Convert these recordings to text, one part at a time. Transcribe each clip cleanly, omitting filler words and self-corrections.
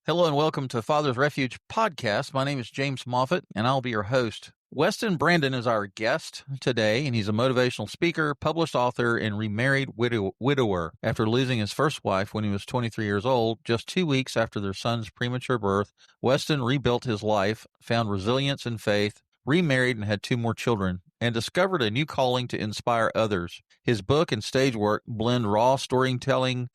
Hello and welcome to Father's Refuge podcast. My name is James Moffitt, and I'll be your host. Weston Brandon is our guest today, and he's a motivational speaker, published author, and remarried widower. After losing his first wife when he was 23 years old, just 2 weeks after their son's premature birth, Weston rebuilt his life, found resilience and faith, remarried, and had 2 more children, and discovered a new calling to inspire others. His book and stage work blend raw storytelling,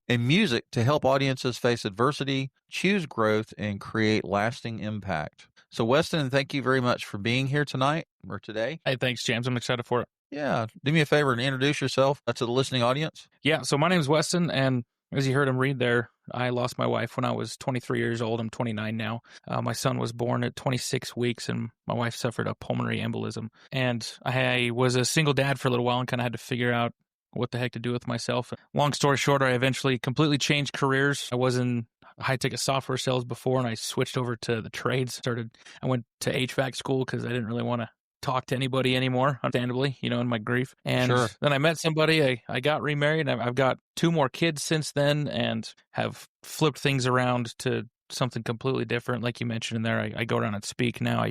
and music to help audiences face adversity, choose growth, and create lasting impact. So, Weston, thank you very much for being here tonight or today. Hey, thanks, James. I'm excited for it. Yeah. Do me a favor and introduce yourself to the listening audience. Yeah, so my name is Weston, and as you heard him read there, I lost my wife when I was 23 years old. I'm 29 now. My son was born at 26 weeks, and my wife suffered a pulmonary embolism. And I was a single dad for a little while and kind of had to figure out what the heck to do with myself. Long story short, I eventually completely changed careers. I was in high-tech software sales before, and I switched over to the trades. I went to HVAC school because I didn't really want to talk to anybody anymore, understandably, in my grief. And Sure. Then I met somebody, I got remarried. I've got 2 more kids since then and have flipped things around to something completely different. Like you mentioned in there, I go around and speak now.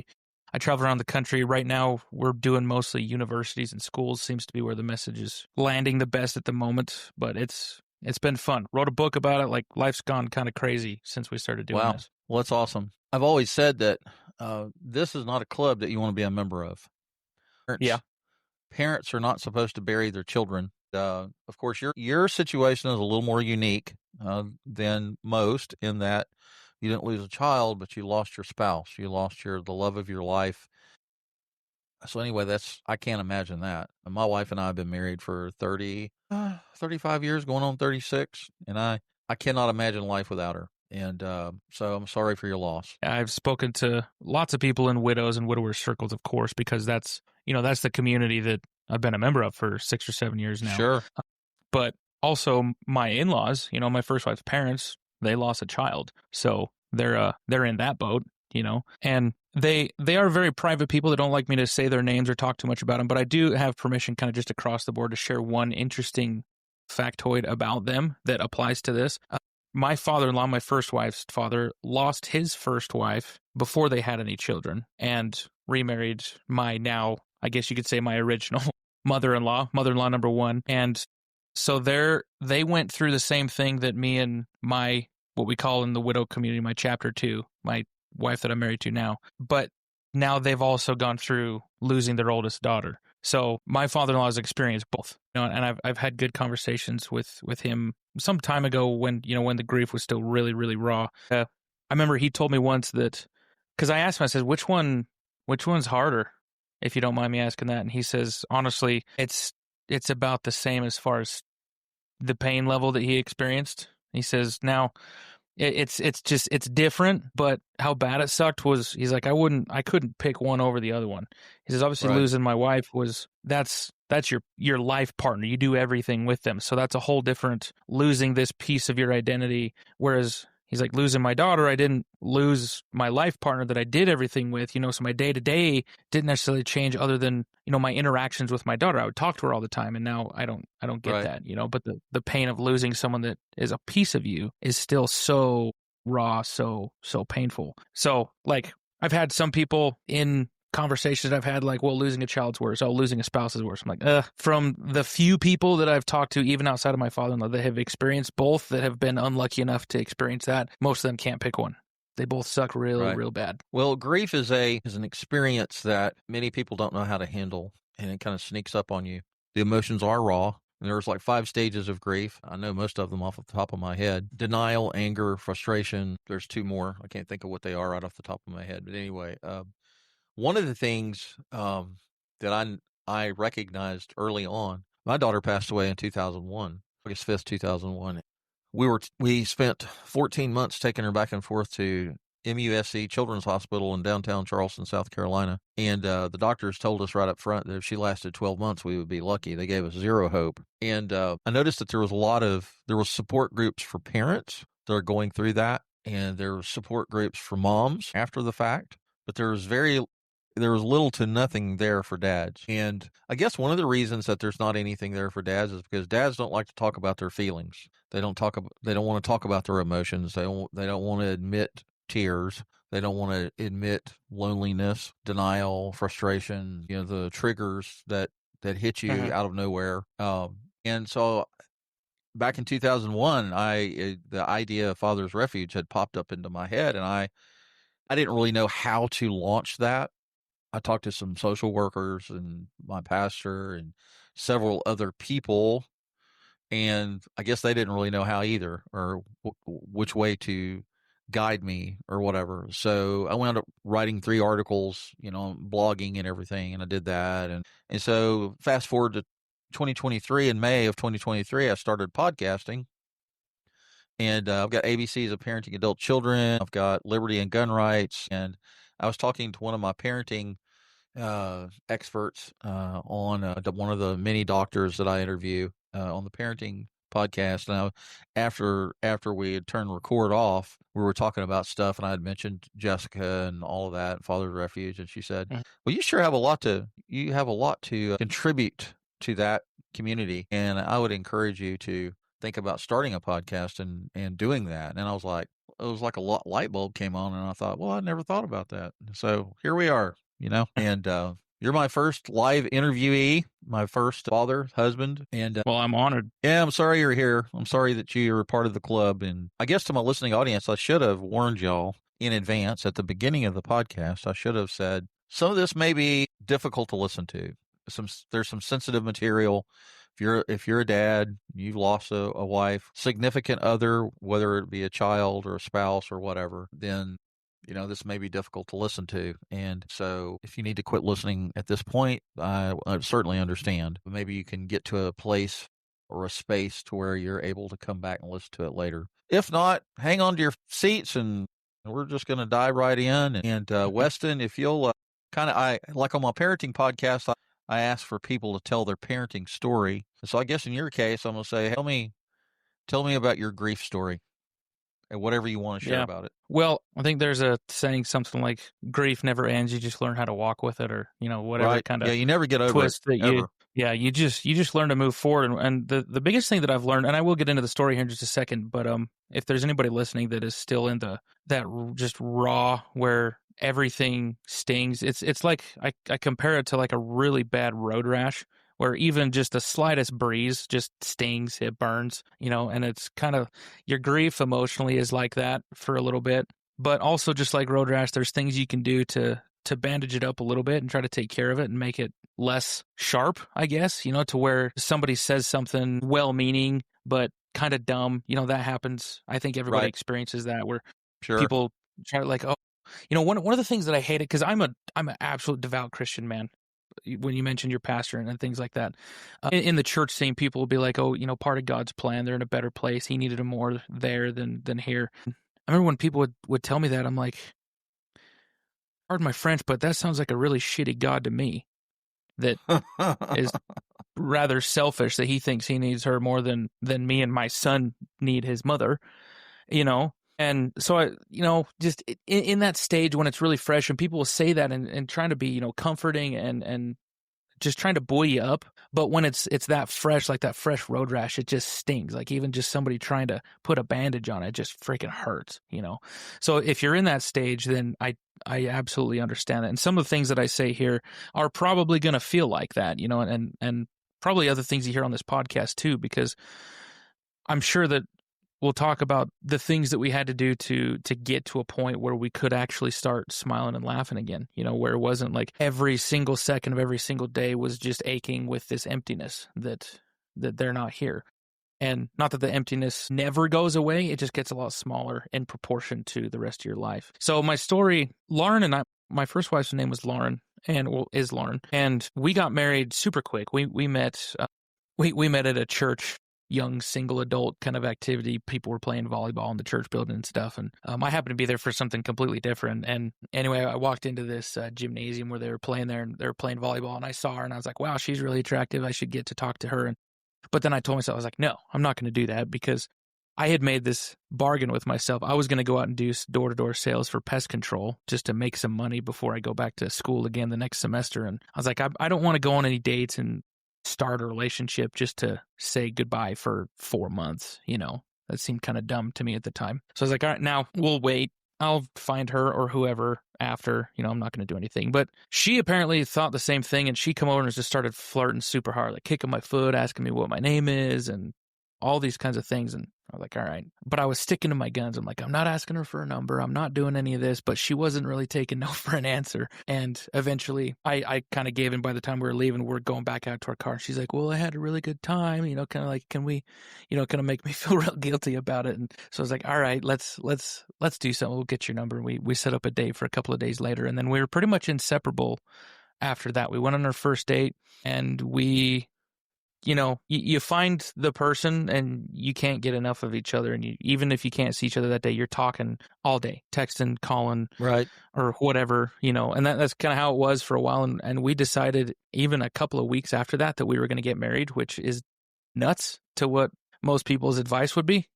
I travel around the country. Right now, we're doing mostly universities and schools. Seems to be where the message is landing the best at the moment, but it's been fun. Wrote a book about it. Like, life's gone kind of crazy since we started doing this. Well, that's awesome. I've always said that this is not a club that you want to be a member of. Parents are not supposed to bury their children. Of course, your situation is a little more unique than most in that you didn't lose a child, but you lost your spouse. You lost the love of your life. So anyway, I can't imagine that. My wife and I have been married for 35 years, going on 36, and I cannot imagine life without her. And so I'm sorry for your loss. I've spoken to lots of people in widows and widowers circles, of course, because that's the community that I've been a member of for 6 or 7 years now. Sure. But also my in-laws, my first wife's parents, they lost a child. So they're in that boat, and they are very private people. They don't like me to say their names or talk too much about them, but I do have permission kind of just across the board to share one interesting factoid about them that applies to this. My father-in-law, my first wife's father, lost his first wife before they had any children and remarried my now, I guess you could say, my original mother-in-law number 1. And so they went through the same thing that me and my, what we call in the widow community, my chapter 2, my wife that I'm married to now. But now they've also gone through losing their oldest daughter. So my father-in-law has experienced both, and I've had good conversations with him some time ago when the grief was still really, really raw. I remember he told me once that, because I asked him, I said, which one's harder, if you don't mind me asking that? And he says, honestly, it's about the same as far as the pain level that he experienced. He says, now it's different, but how bad it sucked was, he's like, I couldn't pick one over the other one. He says, obviously losing my wife that's your life partner. You do everything with them. So that's a whole different losing this piece of your identity. Whereas he's like, losing my daughter, I didn't lose my life partner that I did everything with, so my day to day didn't necessarily change other than, my interactions with my daughter. I would talk to her all the time. And now I don't get that, but the pain of losing someone that is a piece of you is still so raw, so painful. So like, I've had some people in conversations I've had like, well, losing a child's worse. Oh, losing a spouse is worse. I'm like, from the few people that I've talked to, even outside of my father-in-law, that have experienced both, that have been unlucky enough to experience that, most of them can't pick one. They both suck real bad. Well, grief is an experience that many people don't know how to handle, and it kind of sneaks up on you. The emotions are raw. And there was like 5 stages of grief. I know most of them off the top of my head. Denial, anger, frustration. There's 2 more. I can't think of what they are right off the top of my head. But anyway, one of the things that I recognized early on, my daughter passed away in 2001, August 5th, 2001. We spent 14 months taking her back and forth to MUSC Children's Hospital in downtown Charleston, South Carolina. And the doctors told us right up front that if she lasted 12 months, we would be lucky. They gave us zero hope. And I noticed that there was support groups for parents that are going through that. And there were support groups for moms after the fact. But there was little to nothing there for dads. And I guess one of the reasons that there's not anything there for dads is because dads don't like to talk about their feelings. They don't want to talk about their emotions. They don't want to admit tears. They don't want to admit loneliness, denial, frustration, the triggers that hit you out of nowhere. And so back in 2001, the idea of Father's Refuge had popped up into my head, and I didn't really know how to launch that. I talked to some social workers and my pastor and several other people, and I guess they didn't really know how either, or which way to guide me or whatever. So I wound up writing 3 articles, blogging and everything, and I did that. And so fast forward to 2023, in May of 2023, I started podcasting. And I've got ABCs of Parenting Adult Children. I've got Liberty and Gun Rights. And I was talking to one of my parenting experts on one of the many doctors that I interview on the parenting podcast. And after we had turned record off, we were talking about stuff, and I had mentioned Jessica and all of that, Father's Refuge, and she said, "Well, you sure have a lot to contribute to that community, and I would encourage you to think about starting a podcast and doing that." And I was like, it was like a light bulb came on, and I thought, well, I never thought about that. So here we are, and you're my first live interviewee, my first father, husband. And well, I'm honored. Yeah, I'm sorry you're here. I'm sorry that you're part of the club. And I guess to my listening audience, I should have warned y'all in advance at the beginning of the podcast. I should have said some of this may be difficult to listen to. There's some sensitive material. If you're a dad, you've lost a wife, significant other, whether it be a child or a spouse or whatever, then this may be difficult to listen to. And so if you need to quit listening at this point, I certainly understand. But maybe you can get to a place or a space to where you're able to come back and listen to it later. If not, hang on to your seats, and we're just going to dive right in. And Weston, if you'll like on my parenting podcast, I ask for people to tell their parenting story. So I guess in your case, I'm going to say, tell me about your grief story. And whatever you want to share about it. Well, I think there's a saying something like grief never ends. You just learn how to walk with it, or whatever kind of you never get over twist it. You just learn to move forward. And the biggest thing that I've learned, and I will get into the story here in just a second, but if there's anybody listening that is still in that just raw where everything stings, it's like I compare it to like a really bad road rash, where even just the slightest breeze just stings, it burns, and it's kind of, your grief emotionally is like that for a little bit. But also, just like road rash, there's things you can do to bandage it up a little bit and try to take care of it and make it less sharp, I guess, to where somebody says something well-meaning but kind of dumb, that happens. I think everybody experiences that, where people try to like, one of the things that I hated, because I'm an absolute devout Christian man. When you mentioned your pastor and things like that, in the church scene, people will be like, "Oh, part of God's plan. They're in a better place. He needed them more there than here." I remember when people would tell me that, I'm like, pardon my French, but that sounds like a really shitty God to me. That is rather selfish. That he thinks he needs her more than me and my son need his mother. And so I, just in that stage when it's really fresh and people will say that and trying to be, comforting and just trying to buoy you up. But when it's that fresh, like that fresh road rash, it just stings. Like even just somebody trying to put a bandage on it just freaking hurts, So if you're in that stage, then I absolutely understand that. And some of the things that I say here are probably going to feel like that, and probably other things you hear on this podcast too, because I'm sure that we'll talk about the things that we had to do to get to a point where we could actually start smiling and laughing again, where it wasn't like every single second of every single day was just aching with this emptiness that that they're not here. And not that the emptiness never goes away, it just gets a lot smaller in proportion to the rest of your life. So my story, Lauren and I, my first wife's name was Lauren, is Lauren, and we got married super quick. We met we met at a church, young single adult kind of activity. People were playing volleyball in the church building and stuff, and I happened to be there for something completely different. And anyway, I walked into this gymnasium where they were playing there, and they were playing volleyball, and I saw her, and I was like, wow, she's really attractive. I should get to talk to her. But then I told myself, I was like, no, I'm not going to do that, because I had made this bargain with myself. I was going to go out and do door-to-door sales for pest control just to make some money before I go back to school again the next semester. And I was like, I don't want to go on any dates and start a relationship just to say goodbye for 4 months. That seemed kind of dumb to me at the time. So I was like, all right, now we'll wait. I'll find her or whoever after, I'm not going to do anything. But she apparently thought the same thing, and she come over and just started flirting super hard, like kicking my foot, asking me what my name is, and all these kinds of things. And I was like, all right. But I was sticking to my guns. I'm like, I'm not asking her for a number. I'm not doing any of this. But she wasn't really taking no for an answer. And eventually I kind of gave in. By the time we were leaving, we're going back out to our car. She's like, well, I had a really good time, kind of like, can we, kind of make me feel real guilty about it. And so I was like, all right, let's do something. We'll get your number. And we set up a date for a couple of days later. And then we were pretty much inseparable after that. We went on our first date, and we, you find the person and you can't get enough of each other. And even if you can't see each other that day, you're talking all day, texting, calling, right, or whatever, and that's kind of how it was for a while. And we decided even a couple of weeks after that we were going to get married, which is nuts to what most people's advice would be,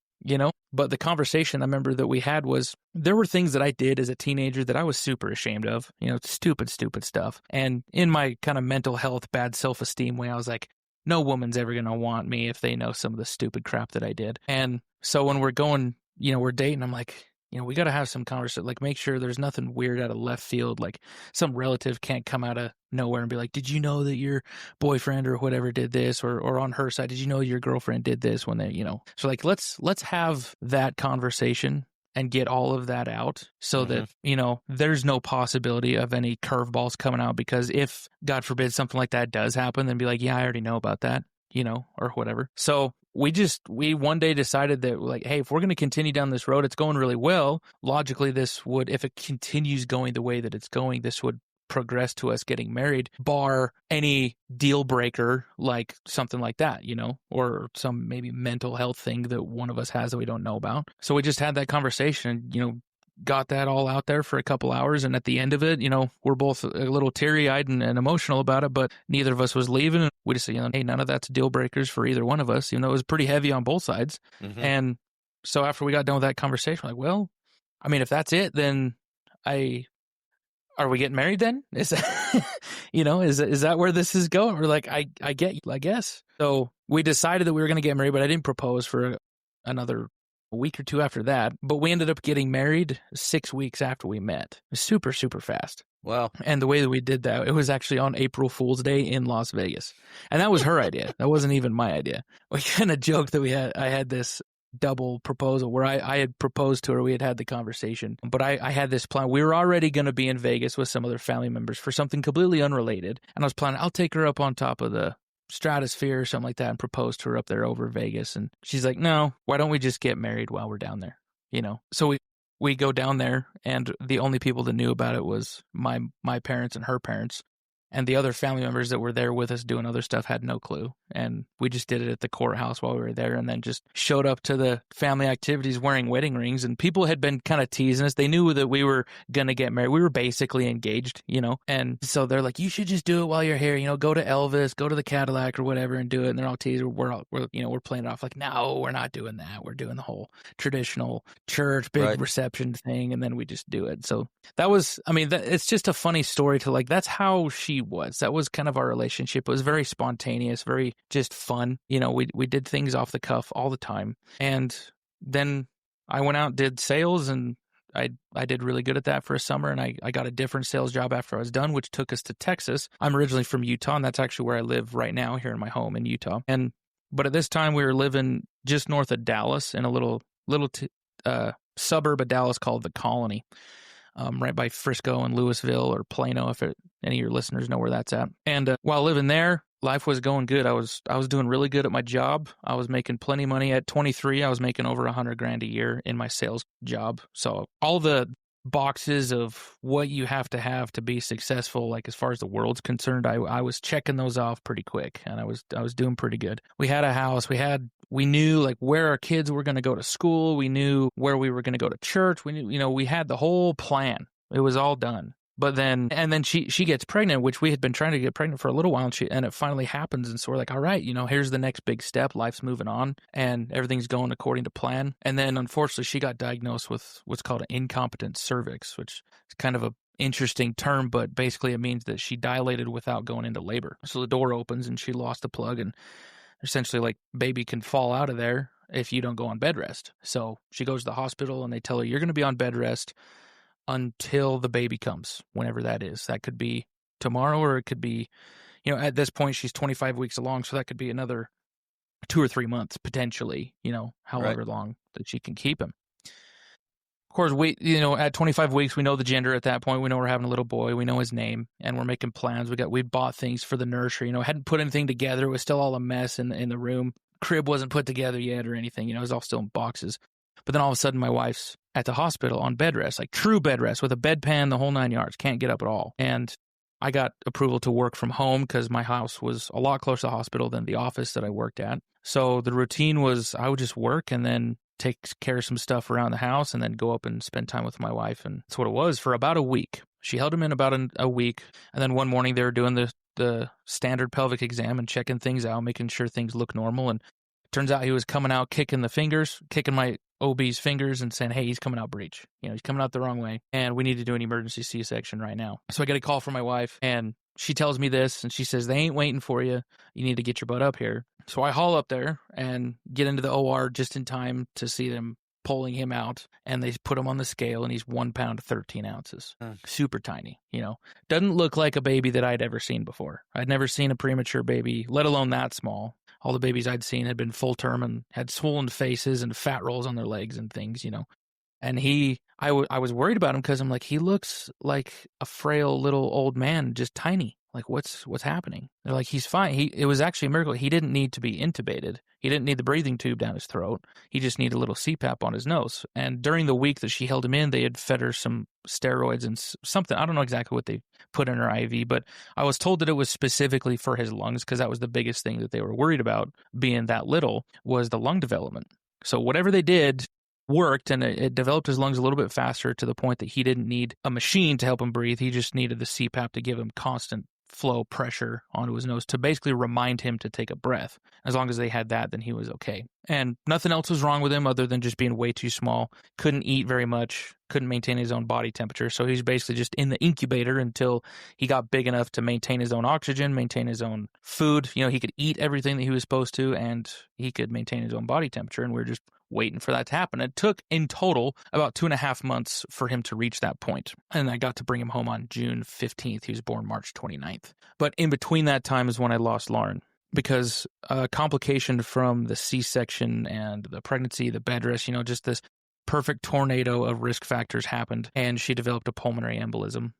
But the conversation I remember that we had was, there were things that I did as a teenager that I was super ashamed of, stupid stuff. And in my kind of mental health, bad self-esteem way, I was like, no woman's ever going to want me if they know some of the stupid crap that I did. And so when we're going, we're dating, I'm like, we got to have some conversation, like make sure there's nothing weird out of left field. Like some relative can't come out of nowhere and be like, did you know that your boyfriend or whatever did this? Or on her side, did you know your girlfriend did this when they, so like, let's have that conversation and get all of that out so that, there's no possibility of any curveballs coming out, because if, God forbid, something like that does happen, then be like, yeah, I already know about that, or whatever. So we one day decided that, like, hey, if we're going to continue down this road, it's going really well. Logically, this would, if it continues going the way that it's going, this would progress to us getting married, bar any deal breaker, like something like that, or some maybe mental health thing that one of us has that we don't know about. So we just had that conversation, got that all out there for a couple hours. And at the end of it, we're both a little teary-eyed and emotional about it, but neither of us was leaving. And we just said, hey, none of that's deal breakers for either one of us, even though it was pretty heavy on both sides. Mm-hmm. And so after we got done with that conversation, we're like, well, I mean, if that's it, then are we getting married then? Is that, is that where this is going? We're like, I get you, I guess. So we decided that we were going to get married, but I didn't propose for another week or two after that. But we ended up getting married 6 weeks after we met. It was super, super fast. Wow. And the way that we did that, it was actually on April Fool's Day in Las Vegas. And that was her idea. That wasn't even my idea. We kind of joked that I had this double proposal where I had proposed to her. We had the conversation, but I had this plan. We were already going to be in Vegas with some other family members for something completely unrelated. And I was planning, I'll take her up on top of the stratosphere or something like that and propose to her up there over Vegas. And she's like, no, why don't we just get married while we're down there? So we go down there, and the only people that knew about it was my parents and her parents. And the other family members that were there with us doing other stuff had no clue. And we just did it at the courthouse while we were there, and then just showed up to the family activities wearing wedding rings. And people had been kind of teasing us. They knew that we were going to get married. We were basically engaged, And so they're like, you should just do it while you're here. Go to Elvis, go to the Cadillac or whatever and do it. And they're all teasing. We're playing it off like, no, we're not doing that. We're doing the whole traditional church, big reception thing. And then we just do it. So that was, it's just a funny story to, like, that's how she was. That was kind of our relationship. It was very spontaneous, very just fun. We did things off the cuff all the time. And then I went out and did sales, and I did really good at that for a summer. And I got a different sales job after I was done, which took us to Texas. I'm originally from Utah, and that's actually where I live right now, here in my home in Utah. But at this time we were living just north of Dallas in a little suburb of Dallas called the Colony. Right by Frisco and Louisville or Plano, if any of your listeners know where that's at. And while living there, life was going good. I was doing really good at my job. I was making plenty of money. At 23, I was making over $100,000 a year in my sales job. So all the boxes of what you have to be successful, like as far as the world's concerned, I was checking those off pretty quick, and I was doing pretty good. We had a house. We knew like where our kids were going to go to school. We knew where we were going to go to church. We knew, we had the whole plan. It was all done. But then she gets pregnant, which we had been trying to get pregnant for a little while, and it finally happens. And so we're like, all right, here's the next big step. Life's moving on and everything's going according to plan. And then unfortunately, she got diagnosed with what's called an incompetent cervix, which is kind of a interesting term, but basically it means that she dilated without going into labor. So the door opens and she lost the plug, and essentially like baby can fall out of there if you don't go on bed rest. So she goes to the hospital and they tell her, you're going to be on bed rest until the baby comes, whenever that is. That could be tomorrow, or it could be, at this point she's 25 weeks along, so that could be another 2 or 3 months potentially, however Right. long that she can keep him. Of course, at 25 weeks, we know the gender at that point. We know we're having a little boy. We know his name, and we're making plans. We bought things for the nursery. Hadn't put anything together. It was still all a mess in the room. Crib wasn't put together yet or anything. It was all still in boxes. But then all of a sudden, my wife's at the hospital on bed rest, like true bed rest with a bedpan, the whole 9 yards. Can't get up at all. And I got approval to work from home because my house was a lot closer to the hospital than the office that I worked at. So the routine was I would just work and then take care of some stuff around the house and then go up and spend time with my wife. And that's what it was for about a week. She held him in about a week. And then one morning they were doing the standard pelvic exam and checking things out, making sure things look normal. And it turns out he was coming out kicking my OB's fingers and saying, hey, he's coming out breech. He's coming out the wrong way and we need to do an emergency C-section right now. So I get a call from my wife and she tells me this and she says, they ain't waiting for you. You need to get your butt up here. So I haul up there and get into the OR just in time to see them pulling him out, and they put him on the scale and he's 1 pound 13 ounces. Super tiny, doesn't look like a baby that I'd ever seen before. I'd never seen a premature baby, let alone that small. All the babies I'd seen had been full term and had swollen faces and fat rolls on their legs and things, And I was worried about him because I'm like, he looks like a frail little old man, just tiny. Like, what's happening? They're like, he's fine. It was actually a miracle. He didn't need to be intubated. He didn't need the breathing tube down his throat. He just needed a little CPAP on his nose. And during the week that she held him in, they had fed her some steroids and something. I don't know exactly what they put in her IV, but I was told that it was specifically for his lungs because that was the biggest thing that they were worried about being that little was the lung development. So whatever they did worked, and it developed his lungs a little bit faster to the point that he didn't need a machine to help him breathe. He just needed the CPAP to give him constant flow pressure onto his nose to basically remind him to take a breath. As long as they had that, then he was okay. And nothing else was wrong with him other than just being way too small. Couldn't eat very much, couldn't maintain his own body temperature. So he's basically just in the incubator until he got big enough to maintain his own oxygen, maintain his own food. He could eat everything that he was supposed to, and he could maintain his own body temperature. And we were just waiting for that to happen. It took in total about 2.5 months for him to reach that point. And I got to bring him home on June 15th. He was born March 29th. But in between that time is when I lost Lauren, because a complication from the C-section and the pregnancy, the bed rest, just this perfect tornado of risk factors happened, and she developed a pulmonary embolism,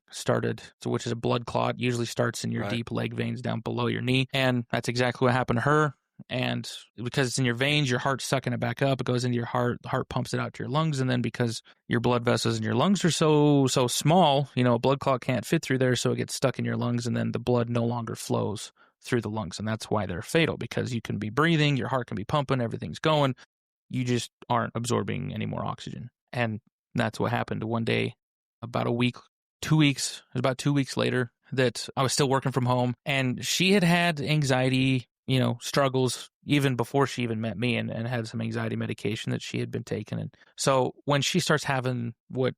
which is a blood clot, usually starts in your deep leg veins down below your knee. And that's exactly what happened to her. And because it's in your veins, your heart's sucking it back up. It goes into your heart. The heart pumps it out to your lungs. And then because your blood vessels in your lungs are so small, a blood clot can't fit through there. So it gets stuck in your lungs, and then the blood no longer flows through the lungs. And that's why they're fatal, because you can be breathing, your heart can be pumping, everything's going. You just aren't absorbing any more oxygen. And that's what happened one day, about 2 weeks, it was about 2 weeks later, that I was still working from home, and she had anxiety, struggles even before she even met me, and had some anxiety medication that she had been taking. And so when she starts having what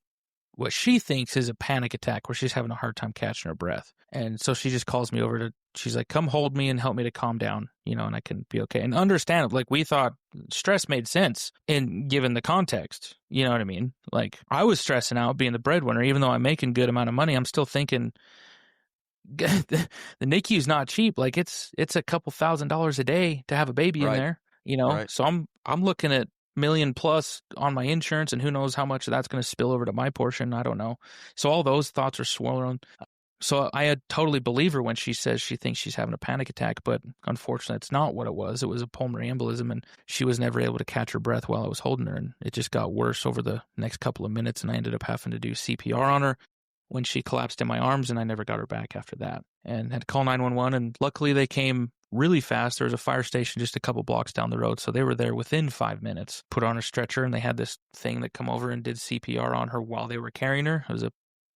she thinks is a panic attack, where she's having a hard time catching her breath. And so she just calls me over she's like, come hold me and help me to calm down, and I can be okay. And understand, like, we thought stress made sense given the context. You know what I mean? Like, I was stressing out being the breadwinner, even though I'm making good amount of money. I'm still thinking, the NICU is not cheap. Like, it's a couple $1,000s a day to have a baby in there, Right. So I'm looking at million plus on my insurance, and who knows how much of that's going to spill over to my portion. I don't know. So all those thoughts are swirling. So I had totally believe her when she says she thinks she's having a panic attack, but unfortunately, it's not what it was. It was a pulmonary embolism, and she was never able to catch her breath while I was holding her, and it just got worse over the next couple of minutes, and I ended up having to do CPR on her when she collapsed in my arms, and I never got her back after that, and had to call 911, and luckily they came really fast. There was a fire station just a couple blocks down the road, so they were there within 5 minutes, put her on a stretcher, and they had this thing that come over and did CPR on her while they were carrying her. It was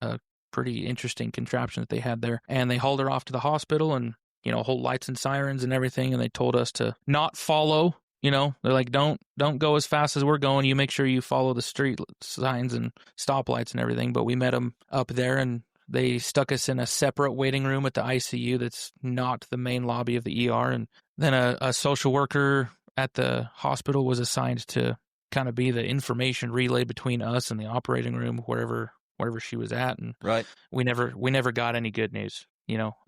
a pretty interesting contraption that they had there, and they hauled her off to the hospital, and whole lights and sirens and everything, and they told us to not follow. They're like, don't go as fast as we're going. You make sure you follow the street signs and stoplights and everything. But we met them up there, and they stuck us in a separate waiting room at the ICU that's not the main lobby of the ER. And then a social worker at the hospital was assigned to kind of be the information relay between us and the operating room, wherever she was at. And right. we never got any good news.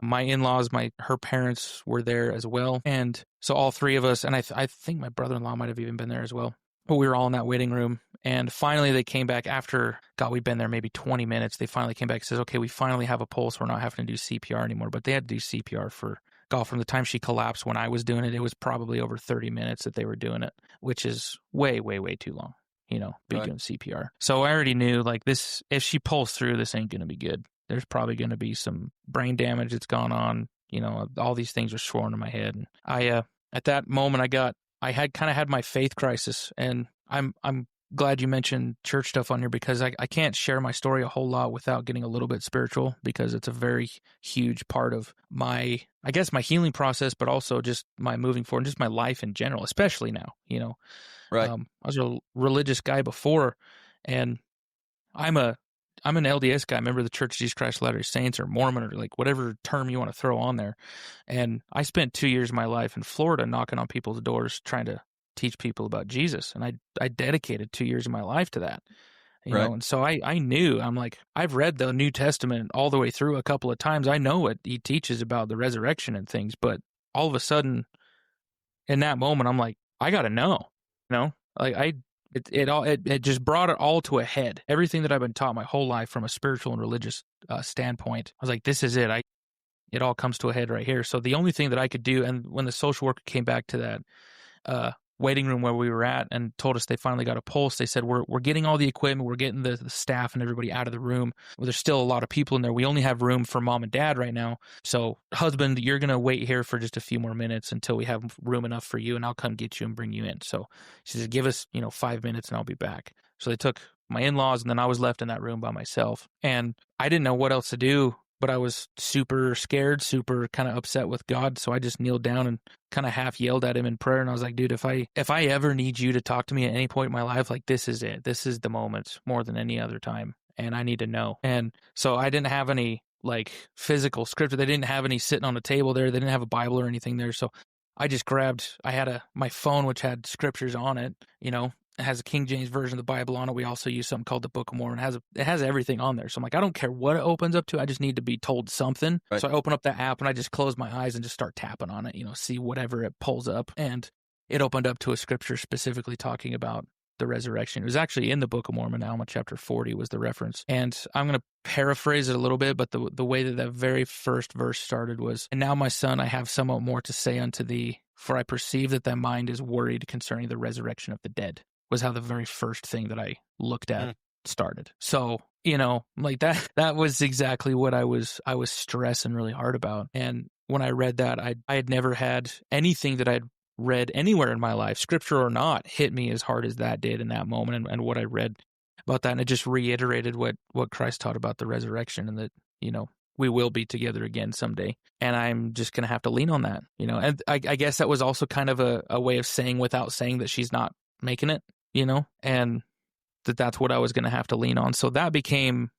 My in-laws, her parents were there as well. And so all three of us, and I think my brother-in-law might have even been there as well. But we were all in that waiting room. And finally they came back after, God, we'd been there maybe 20 minutes. They finally came back and says, okay, we finally have a pulse. We're not having to do CPR anymore. But they had to do CPR for, God, from the time she collapsed when I was doing it, it was probably over 30 minutes that they were doing it, which is way, way, way too long, be right. doing CPR. So I already knew, like, this, if she pulls through, this ain't going to be good. There's probably going to be some brain damage that's gone on. All these things are swirling in my head. And I, at that moment, I had kind of had my faith crisis. And I'm glad you mentioned church stuff on here, because I can't share my story a whole lot without getting a little bit spiritual, because it's a very huge part of my healing process, but also just my moving forward and just my life in general, especially now, Right. I was a religious guy before, and I'm an LDS guy, member of the Church of Jesus Christ of Latter-day Saints, or Mormon, or like whatever term you want to throw on there. And I spent 2 years of my life in Florida knocking on people's doors trying to teach people about Jesus. And I dedicated 2 years of my life to that. And so I knew, I'm like, I've read the New Testament all the way through a couple of times. I know what he teaches about the resurrection and things, but all of a sudden in that moment, I'm like, I got to know, like it just brought it all to a head. Everything that I've been taught my whole life from a spiritual and religious standpoint, I was like, this is it. It all comes to a head right here. So the only thing that I could do, and when the social worker came back to that waiting room where we were at and told us they finally got a pulse, they said, we're getting all the equipment, we're getting the staff and everybody out of the room. Well, there's still a lot of people in there. We only have room for mom and dad right now. So husband, you're going to wait here for just a few more minutes until we have room enough for you, and I'll come get you and bring you in. So she said, give us, 5 minutes and I'll be back. So they took my in-laws, and then I was left in that room by myself, and I didn't know what else to do. But I was super scared, super kind of upset with God. So I just kneeled down and kind of half yelled at him in prayer. And I was like, dude, if I ever need you to talk to me at any point in my life, like, this is it. This is the moment more than any other time. And I need to know. And so I didn't have any like physical scripture. They didn't have any sitting on the table there. They didn't have a Bible or anything there. So I just I had my phone, which had scriptures on it, It has a King James version of the Bible on it. We also use something called the Book of Mormon. It has everything on there. So I'm like, I don't care what it opens up to. I just need to be told something. Right. So I open up the app and I just close my eyes and just start tapping on it, see whatever it pulls up. And it opened up to a scripture specifically talking about the resurrection. It was actually in the Book of Mormon, Alma chapter 40 was the reference. And I'm going to paraphrase it a little bit, but the way that very first verse started was, and now, my son, I have somewhat more to say unto thee, for I perceive that thy mind is worried concerning the resurrection of the dead. Was how the very first thing that I looked at started. So, like that was exactly what I was stressing really hard about. And when I read that, I had never had anything that I'd read anywhere in my life, scripture or not, hit me as hard as that did in that moment, and what I read about that. And it just reiterated what Christ taught about the resurrection, and that, we will be together again someday. And I'm just going to have to lean on that, and I guess that was also kind of a way of saying, without saying, that she's not making it, and that's what I was going to have to lean on. So that became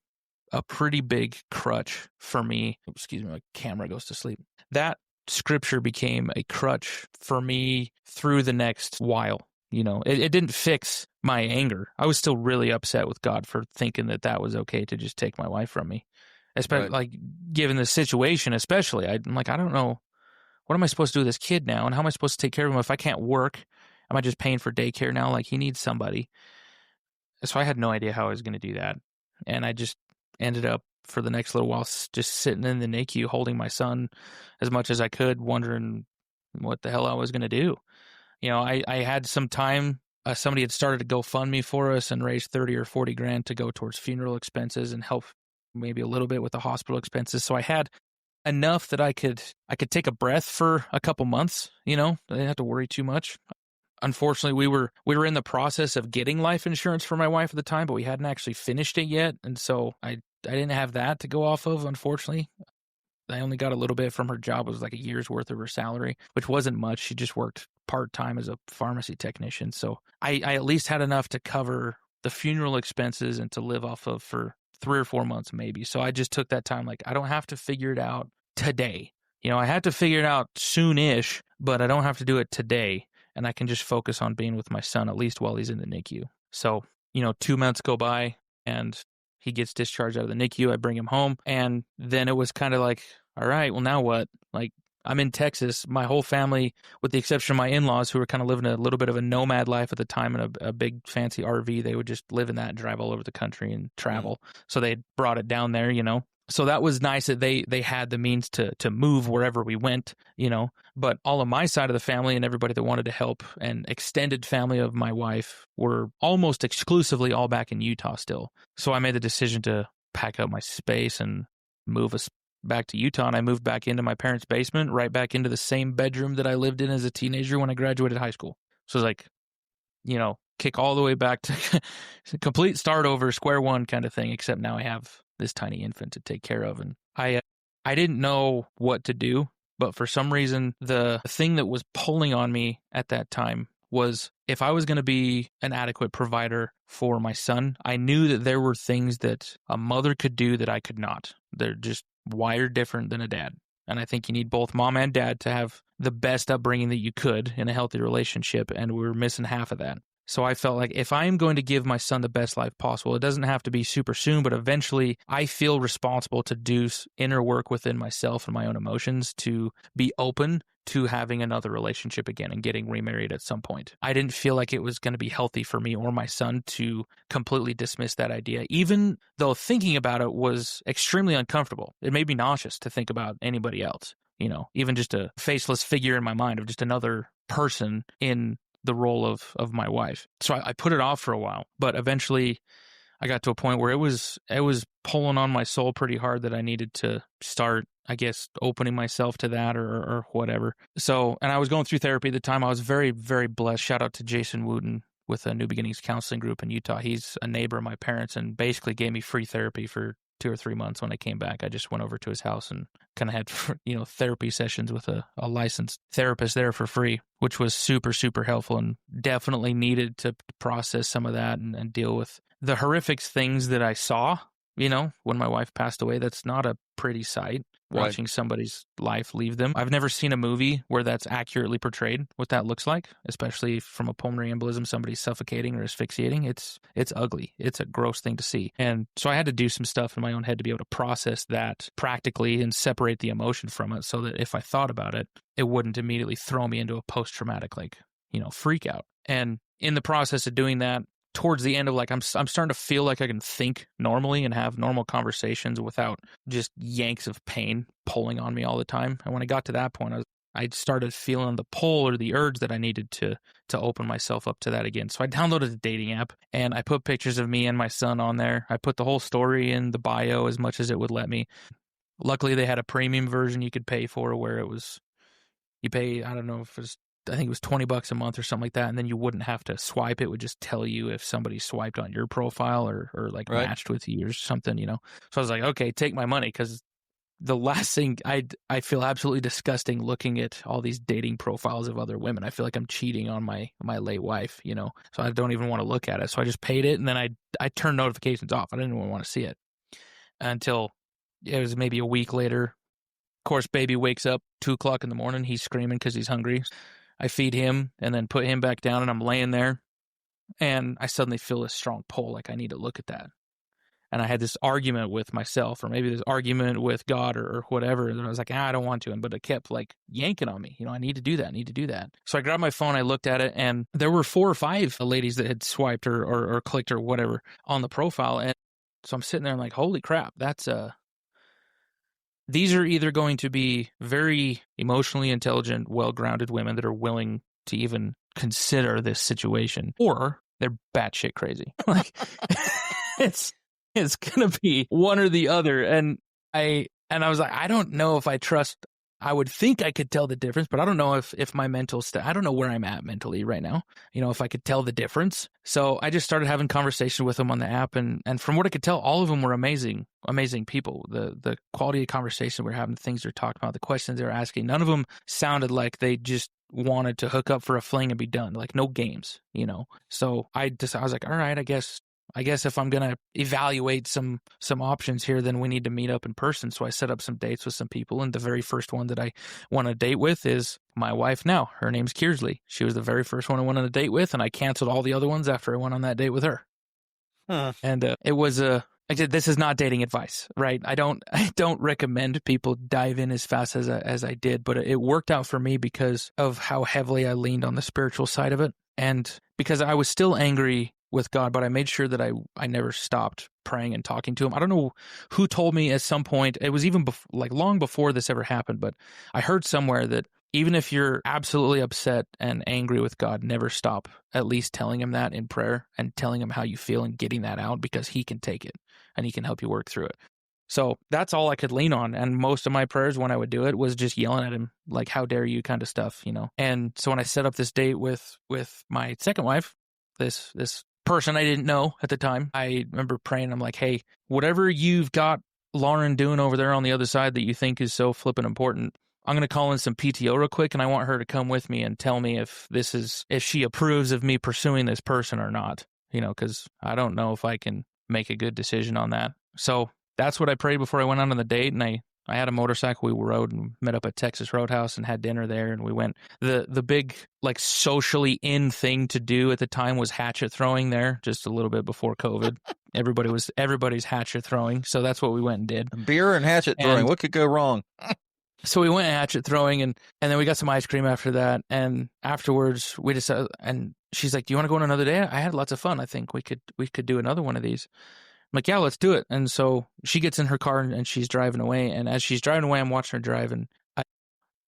a pretty big crutch for me. Excuse me, my camera goes to sleep. That scripture became a crutch for me through the next while. It didn't fix my anger. I was still really upset with God for thinking that was okay to just take my wife from me. Especially, like, given the situation, especially. I'm like, I don't know, what am I supposed to do with this kid now? And how am I supposed to take care of him if I can't work? Am I just paying for daycare now? Like, he needs somebody. So I had no idea how I was going to do that. And I just ended up for the next little while, just sitting in the NICU holding my son as much as I could, wondering what the hell I was going to do. I had some time. Somebody had started a GoFundMe for us and raised 30 or 40 grand to go towards funeral expenses and help maybe a little bit with the hospital expenses. So I had enough that I could take a breath for a couple months. I didn't have to worry too much. Unfortunately, we were in the process of getting life insurance for my wife at the time, but we hadn't actually finished it yet, and so I didn't have that to go off of. Unfortunately, I only got a little bit from her job. It was like a year's worth of her salary, which wasn't much. She just worked part-time as a pharmacy technician. So I at least had enough to cover the funeral expenses and to live off of for 3 or 4 months maybe. So I just took that time, like, I don't have to figure it out today. I had to figure it out soon-ish, but I don't have to do it today. And I can just focus on being with my son, at least while he's in the NICU. So, 2 months go by and he gets discharged out of the NICU. I bring him home. And then it was kind of like, all right, well, now what? Like, I'm in Texas. My whole family, with the exception of my in-laws, who were kind of living a little bit of a nomad life at the time in a big fancy RV, they would just live in that and drive all over the country and travel. So they brought it down there, So that was nice that they had the means to move wherever we went, But all of my side of the family and everybody that wanted to help and extended family of my wife were almost exclusively all back in Utah still. So I made the decision to pack up my space and move us back to Utah. And I moved back into my parents' basement, right back into the same bedroom that I lived in as a teenager when I graduated high school. So it's like, kick all the way back to complete start over, square one kind of thing, except now I have this tiny infant to take care of. And I didn't know what to do, but for some reason, the thing that was pulling on me at that time was if I was going to be an adequate provider for my son, I knew that there were things that a mother could do that I could not. They're just wired different than a dad. And I think you need both mom and dad to have the best upbringing that you could in a healthy relationship, and we were missing half of that. So I felt like if I am going to give my son the best life possible, it doesn't have to be super soon, but eventually I feel responsible to do inner work within myself and my own emotions to be open to having another relationship again and getting remarried at some point. I didn't feel like it was going to be healthy for me or my son to completely dismiss that idea, even though thinking about it was extremely uncomfortable. It made me nauseous to think about anybody else, even just a faceless figure in my mind of just another person in the role of my wife. So I put it off for a while, but eventually I got to a point where it was pulling on my soul pretty hard that I needed to start, I guess, opening myself to that or whatever. So, and I was going through therapy at the time. I was very, very blessed. Shout out to Jason Wooten with a New Beginnings counseling group in Utah. He's a neighbor of my parents and basically gave me free therapy for 2 or 3 months when I came back. I just went over to his house and kind of had, therapy sessions with a licensed therapist there for free, which was super, super helpful and definitely needed to process some of that and deal with the horrific things that I saw, when my wife passed away. That's not a pretty sight. Watching somebody's life leave them. I've never seen a movie where that's accurately portrayed, what that looks like, especially from a pulmonary embolism, somebody suffocating or asphyxiating. It's ugly. It's a gross thing to see. And so I had to do some stuff in my own head to be able to process that practically and separate the emotion from it so that if I thought about it, it wouldn't immediately throw me into a post-traumatic, freak out. And in the process of doing that, towards the end of I'm starting to feel like I can think normally and have normal conversations without just yanks of pain pulling on me all the time. And when I got to that point, I started feeling the pull or the urge that I needed to open myself up to that again. So I downloaded a dating app and I put pictures of me and my son on there. I put the whole story in the bio as much as it would let me. Luckily, they had a premium version you could pay for where you pay, I don't know if it was, I think it was $20 a month or something like that. And then you wouldn't have to swipe. It would just tell you if somebody swiped on your profile or right. Matched with you or something, So I was like, okay, take my money. Cause the last thing I feel absolutely disgusting looking at all these dating profiles of other women. I feel like I'm cheating on my late wife, So I don't even want to look at it. So I just paid it. And then I turned notifications off. I didn't even want to see it until it was maybe a week later. Of course, baby wakes up 2:00 in the morning. He's screaming because he's hungry. I feed him and then put him back down and I'm laying there and I suddenly feel a strong pull, like I need to look at that. And I had this argument with myself or maybe this argument with God or whatever. And I was like, I don't want to. But it kept yanking on me. I need to do that. I need to do that. So I grabbed my phone. I looked at it and there were 4 or 5 ladies that had swiped or clicked or whatever on the profile. And so I'm sitting there and like, holy crap, that's these are either going to be very emotionally intelligent, well-grounded women that are willing to even consider this situation, or they're batshit crazy. Like it's gonna be one or the other. And I was like, I don't know if I trust. I would think I could tell the difference, but I don't know if my mental I don't know where I'm at mentally right now. If I could tell the difference. So I just started having conversation with them on the app, and from what I could tell, all of them were amazing people. The quality of conversation we're having, the things they're talking about, the questions they're asking, none of them sounded like they just wanted to hook up for a fling and be done. Like no games, So I was like, all right, I guess if I'm going to evaluate some options here, then we need to meet up in person. So I set up some dates with some people. And the very first one that I went on a date with is my wife now. Her name's Kearsley. She was the very first one I went on a date with. And I canceled all the other ones after I went on that date with her. Huh. And it was this is not dating advice, right? I don't recommend people dive in as fast as I did, but it worked out for me because of how heavily I leaned on the spiritual side of it. And because I was still angry with God, but I made sure that I never stopped praying and talking to him. I don't know who told me at some point, it was even long before this ever happened, but I heard somewhere that even if you're absolutely upset and angry with God, never stop at least telling him that in prayer and telling him how you feel and getting that out, because he can take it and he can help you work through it. So that's all I could lean on. And most of my prayers when I would do it was just yelling at him, like, how dare you kind of stuff, And so when I set up this date with my second wife, this person I didn't know at the time, I remember praying. I'm like, hey, whatever you've got Lauren doing over there on the other side that you think is so flippin' important, I'm going to call in some PTO real quick, and I want her to come with me and tell me if she approves of me pursuing this person or not, because I don't know if I can make a good decision on that. So that's what I prayed before I went on the date, and I had a motorcycle. We rode and met up at Texas Roadhouse and had dinner there, and we went. The big, like, socially in thing to do at the time was hatchet throwing there, just a little bit before COVID. Everybody's hatchet throwing, so that's what we went and did. Beer and hatchet throwing, what could go wrong? So we went hatchet throwing, and then we got some ice cream after that, and afterwards we decided, and she's like, do you want to go on another day? I had lots of fun. I think we could do another one of these. I'm like, yeah, let's do it. And so she gets in her car and she's driving away. And as she's driving away, I'm watching her drive. And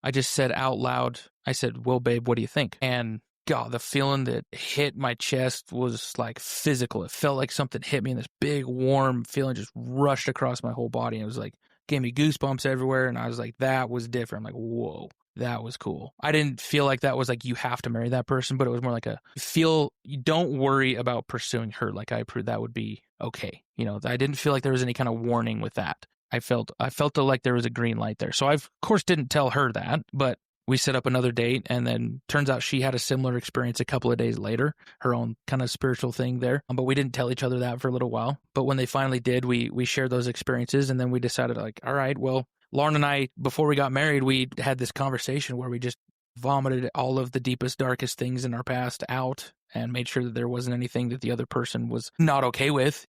I just said out loud, I said, well, babe, what do you think? And God, the feeling that hit my chest was like physical. It felt like something hit me, and this big warm feeling just rushed across my whole body. And it was like, gave me goosebumps everywhere. And I was like, that was different. I'm like, whoa, that was cool. I didn't feel like that was like, you have to marry that person, but it was more like you don't worry about pursuing her. Like I approved, that would be okay. I didn't feel like there was any kind of warning with that. I felt like there was a green light there. So I, of course, didn't tell her that, but we set up another date, and then turns out she had a similar experience a couple of days later, her own kind of spiritual thing there. But we didn't tell each other that for a little while. But when they finally did, we shared those experiences, and then we decided, like, all right, well, Lauren and I, before we got married, we had this conversation where we just vomited all of the deepest, darkest things in our past out and made sure that there wasn't anything that the other person was not okay with.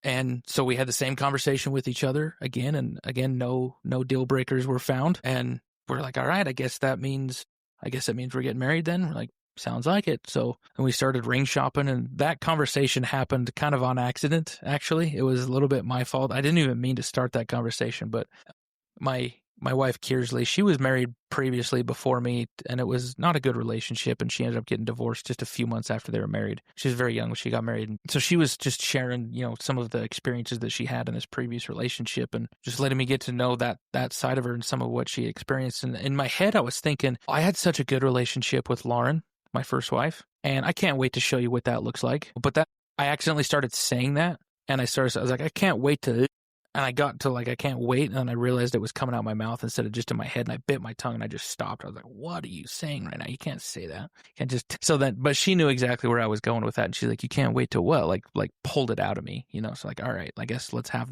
And so we had the same conversation with each other again, and again, no deal breakers were found. And we're like, all right, I guess that means we're getting married then. We're like, sounds like it. So, and we started ring shopping, and that conversation happened kind of on accident, actually. It was a little bit my fault. I didn't even mean to start that conversation, but my wife, Kearsley, she was married previously before me, and it was not a good relationship, and she ended up getting divorced just a few months after they were married. She was very young when she got married. And so she was just sharing, some of the experiences that she had in this previous relationship, and just letting me get to know that side of her and some of what she experienced. And in my head, I was thinking, I had such a good relationship with Lauren, my first wife, and I can't wait to show you what that looks like. But I accidentally started saying that, and I was like, I can't wait to... And I got to like, I can't wait. And I realized it was coming out my mouth instead of just in my head. And I bit my tongue and I just stopped. I was like, what are you saying right now? You can't say that. You can't just, but she knew exactly where I was going with that. And she's like, you can't wait to what? Like pulled it out of me, So like, all right, I guess let's have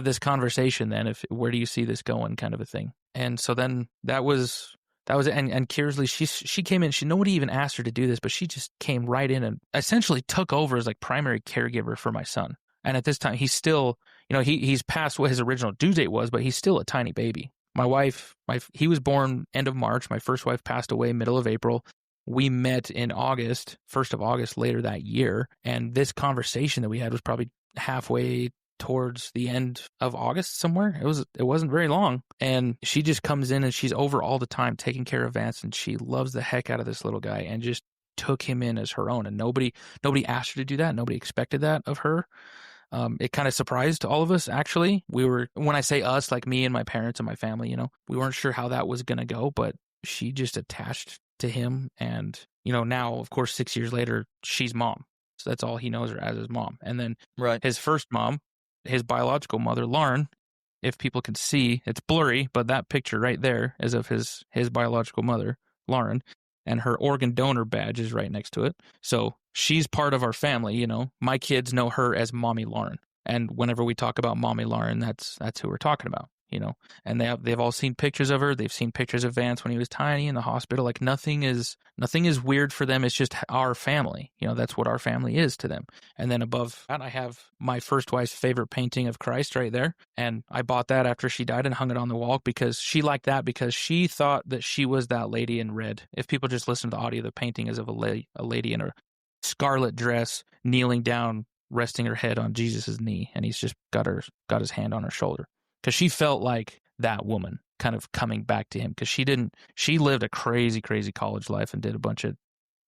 this conversation then. Where do you see this going, kind of a thing. And so then that was it. And Kearsley, she came in, nobody even asked her to do this, but she just came right in and essentially took over as like primary caregiver for my son. And at this time, he's still, he's past what his original due date was, but he's still a tiny baby. My wife, he was born end of March. My first wife passed away middle of April. We met in August, 1st of August later that year. And this conversation that we had was probably halfway towards the end of August somewhere. It wasn't very long. And she just comes in and she's over all the time taking care of Vance, and she loves the heck out of this little guy and just took him in as her own. And nobody asked her to do that. Nobody expected that of her. It kind of surprised all of us, actually. When I say us, like me and my parents and my family, we weren't sure how that was going to go, but she just attached to him. And, now, of course, 6 years later, she's mom. So that's all he knows her as his mom. And then his first mom, his biological mother, Lauren, if people can see, it's blurry, but that picture right there is of his biological mother, Lauren, and her organ donor badge is right next to it. So she's part of our family, My kids know her as Mommy Lauren. And whenever we talk about Mommy Lauren, that's who we're talking about, And they've all seen pictures of her. They've seen pictures of Vance when he was tiny in the hospital. Like nothing is weird for them. It's just our family. That's what our family is to them. And then above that, I have my first wife's favorite painting of Christ right there. And I bought that after she died and hung it on the wall because she liked that, because she thought that she was that lady in red. If people just listen to the audio, the painting is of a lady in a scarlet dress kneeling down, resting her head on Jesus's knee, and he's just got his hand on her shoulder, because she felt like that woman kind of coming back to him, because she lived a crazy college life and did a bunch of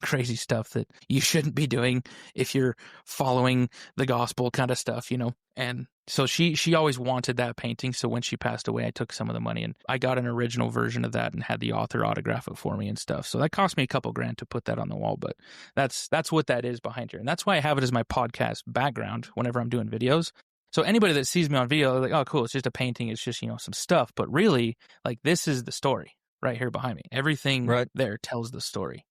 crazy stuff that you shouldn't be doing if you're following the gospel kind of stuff, And so she always wanted that painting. So when she passed away, I took some of the money and I got an original version of that and had the author autograph it for me and stuff. So that cost me a couple grand to put that on the wall, but that's what that is behind her. And that's why I have it as my podcast background whenever I'm doing videos. So anybody that sees me on video, they're like, oh, cool, it's just a painting. It's just, some stuff. But really, like, this is the story right here behind me. Everything there tells the story,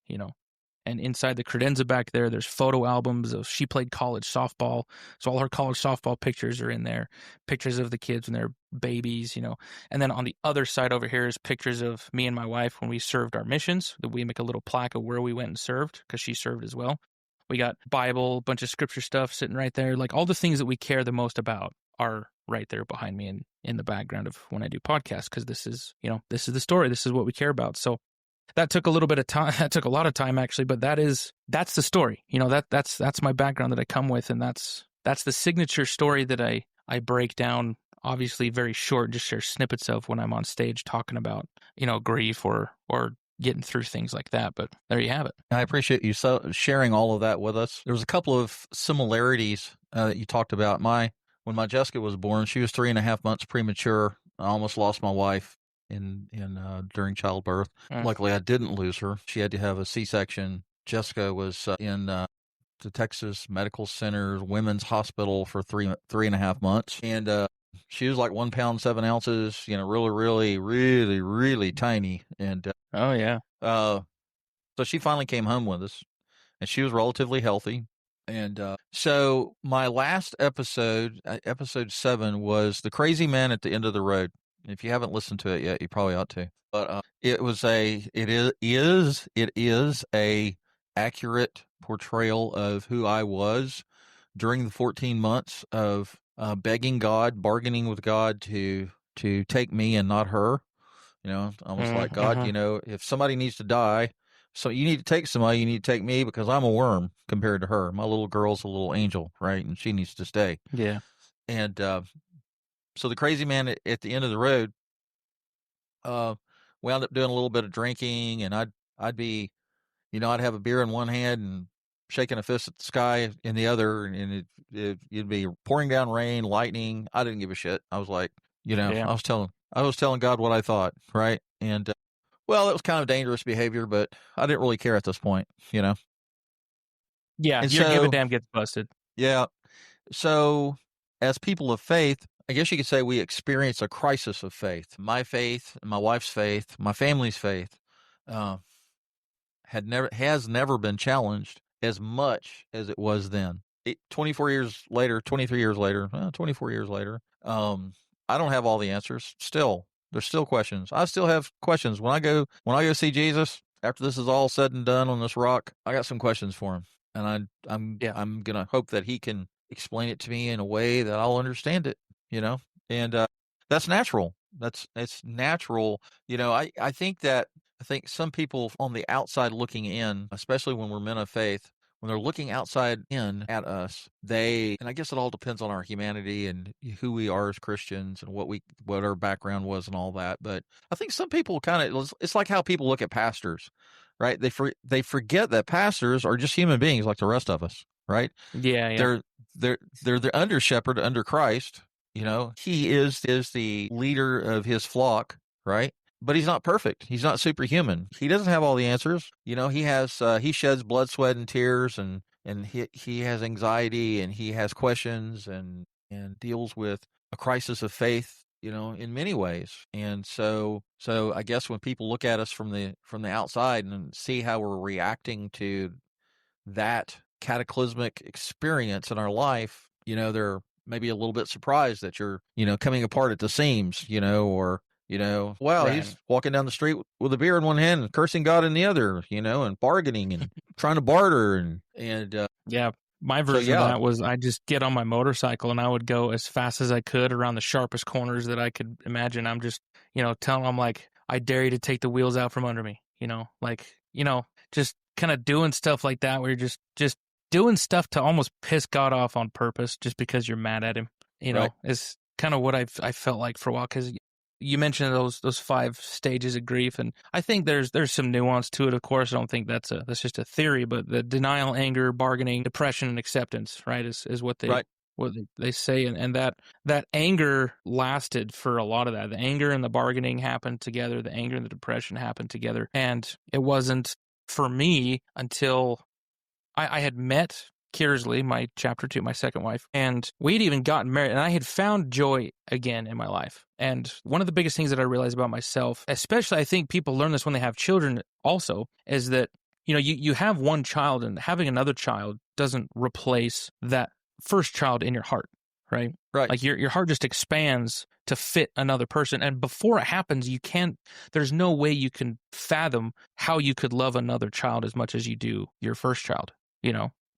And inside the credenza back there, there's photo albums of she played college softball. So all her college softball pictures are in there, pictures of the kids when they're babies, And then on the other side over here is pictures of me and my wife when we served our missions. We make a little plaque of where we went and served, because she served as well. We got Bible, a bunch of scripture stuff sitting right there. Like all the things that we care the most about are right there behind me and in the background of when I do podcasts, because this is the story. This is what we care about. So that took a little bit of time. That took a lot of time, actually, but that's the story. That's my background that I come with, and that's the signature story that I break down, obviously very short, just share snippets of when I'm on stage talking about, grief or getting through things like that. But there you have it. I appreciate you sharing all of that with us. There was a couple of similarities that you talked about. When my Jessica was born, she was 3.5 months premature. I almost lost my wife during childbirth. Luckily, I didn't lose her. She had to have a C-section. Jessica was in the Texas Medical Center Women's Hospital for 3.5 months, and she was like 1 pound 7 ounces. Really tiny. And oh yeah. So she finally came home with us, and she was relatively healthy. And so my last episode, episode 7, was The Crazy Man at the End of the Road. If you haven't listened to it yet, you probably ought to. But it is a accurate portrayal of who I was during the 14 months of begging God, bargaining with God to take me and not her. I was like, God, if somebody needs to die, so you need to take somebody, you need to take me, because I'm a worm compared to her. My little girl's a little angel, right? And she needs to stay. Yeah. And so the crazy man at the end of the road wound up doing a little bit of drinking, and I'd be, I'd have a beer in one hand and shaking a fist at the sky in the other, and it'd be pouring down rain, lightning. I didn't give a shit. I was like, I was telling God what I thought, right? And well, it was kind of dangerous behavior, but I didn't really care at this point, Yeah, and your give a damn gets busted. Yeah. So as people of faith, I guess you could say we experience a crisis of faith. My faith, my wife's faith, my family's faith has never been challenged as much as it was then. 23 years later, 24 years later, I don't have all the answers. Still, there's still questions. I still have questions. When I go see Jesus, after this is all said and done on this rock, I got some questions for him. And I'm going to hope that he can explain it to me in a way that I'll understand it, and that's natural. It's natural. I think some people on the outside looking in, especially when we're men of faith, when they're looking outside in at us, and I guess it all depends on our humanity and who we are as Christians and what our background was and all that. But I think some people it's like how people look at pastors, right? They forget that pastors are just human beings like the rest of us, right? Yeah, yeah. They're the under shepherd under Christ. He is the leader of his flock, right? But he's not perfect. He's not superhuman. He doesn't have all the answers. He sheds blood, sweat, and tears, and he has anxiety, and he has questions, and deals with a crisis of faith, in many ways. And so I guess when people look at us from the outside and see how we're reacting to that cataclysmic experience in our life, they're maybe a little bit surprised that you're, coming apart at the seams, or, wow, Right. he's walking down the street with a beer in one hand and cursing God in the other, and bargaining and trying to barter and Yeah. My version yeah. of that was I just get on my motorcycle and I would go as fast as I could around the sharpest corners that I could imagine. I'm just, telling them like, I dare you to take the wheels out from under me, just kind of doing stuff like that where you're just doing stuff to almost piss God off on purpose just because you're mad at him, Right. is kind of what I felt like for a while. Because you mentioned those 5 stages of grief, and I think there's some nuance to it. Of course, I don't think that's just a theory, but the denial, anger, bargaining, depression, and acceptance, right, is what they Right. what they say, and that anger lasted for a lot of that. The anger and the bargaining happened together. The anger and the depression happened together, and it wasn't for me until I had met Kearsley, my chapter 2, my second wife, and we'd even gotten married, and I had found joy again in my life. And one of the biggest things that I realized about myself, especially I think people learn this when they have children also, is that, you have one child, and having another child doesn't replace that first child in your heart, right? Right. Like your heart just expands to fit another person. And before it happens, there's no way you can fathom how you could love another child as much as you do your first child,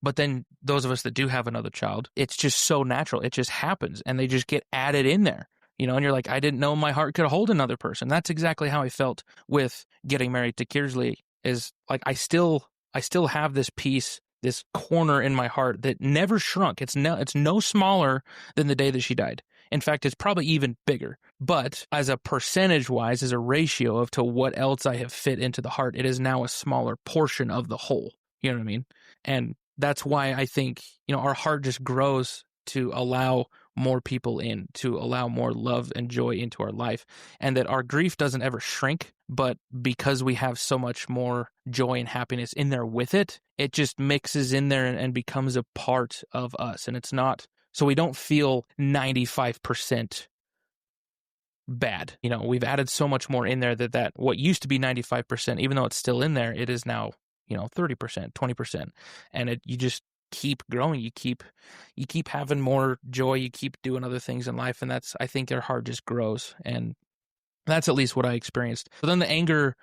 But then those of us that do have another child, it's just so natural. It just happens, and they just get added in there, and you're like, I didn't know my heart could hold another person. That's exactly how I felt with getting married to Kearsley, is like, I still have this piece, this corner in my heart that never shrunk. It's no smaller than the day that she died. In fact, it's probably even bigger. But as a percentage-wise, as a ratio of to what else I have fit into the heart, it is now a smaller portion of the whole. You know what I mean? And that's why I think, our heart just grows to allow more people in, to allow more love and joy into our life, and that our grief doesn't ever shrink, but because we have so much more joy and happiness in there with it, it just mixes in there and becomes a part of us. And it's not, so we don't feel 95% bad. We've added so much more in there that what used to be 95%, even though it's still in there, it is now 30%, 20%. And you just keep growing. You keep having more joy. You keep doing other things in life. And I think their heart just grows. And that's at least what I experienced. But then the anger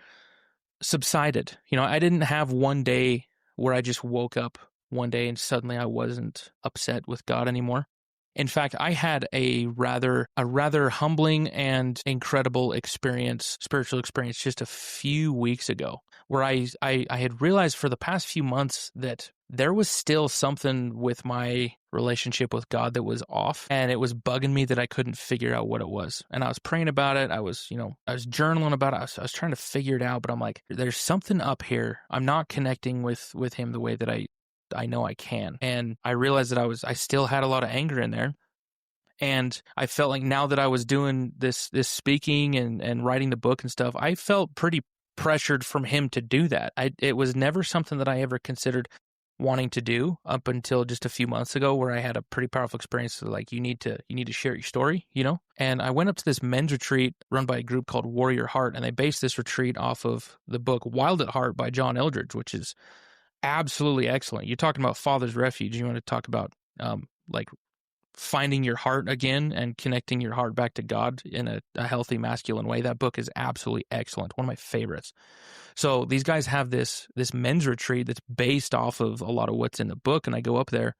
subsided. I didn't have one day where I just woke up one day and suddenly I wasn't upset with God anymore. In fact, I had a rather humbling and incredible spiritual experience just a few weeks ago, where I had realized for the past few months that there was still something with my relationship with God that was off, and it was bugging me that I couldn't figure out what it was. And I was praying about it. I was journaling about it. I was trying to figure it out, but I'm like, there's something up here. I'm not connecting with him the way that I know I can. And I realized that I still had a lot of anger in there. And I felt like now that I was doing this speaking and writing the book and stuff, I felt pretty pressured from him to do that. It was never something that I ever considered wanting to do up until just a few months ago, where I had a pretty powerful experience. Like, you need to share your story, And I went up to this men's retreat run by a group called Warrior Heart, and they based this retreat off of the book Wild at Heart by John Eldredge, which is absolutely excellent. You're talking about Father's Refuge. You want to talk about like finding your heart again and connecting your heart back to God in a healthy masculine way. That book is absolutely excellent. One of my favorites. So these guys have this men's retreat that's based off of a lot of what's in the book, and I go up there,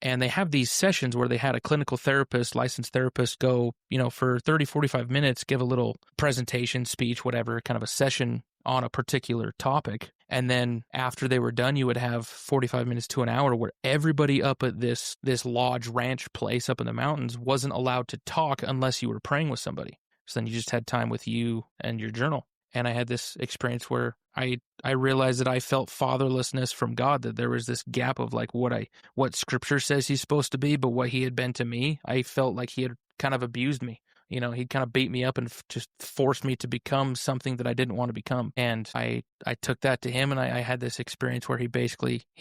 And they have these sessions where they had a clinical therapist, licensed therapist go, for 30, 45 minutes, give a little presentation, speech, whatever, kind of a session on a particular topic. And then after they were done, you would have 45 minutes to an hour where everybody up at this lodge ranch place up in the mountains wasn't allowed to talk unless you were praying with somebody. So then you just had time with you and your journal. And I had this experience where I realized that I felt fatherlessness from God, that there was this gap of like what scripture says he's supposed to be, but what he had been to me. I felt like he had kind of abused me. He'd kind of beat me up and just forced me to become something that I didn't want to become. And I took that to him, and I had this experience where he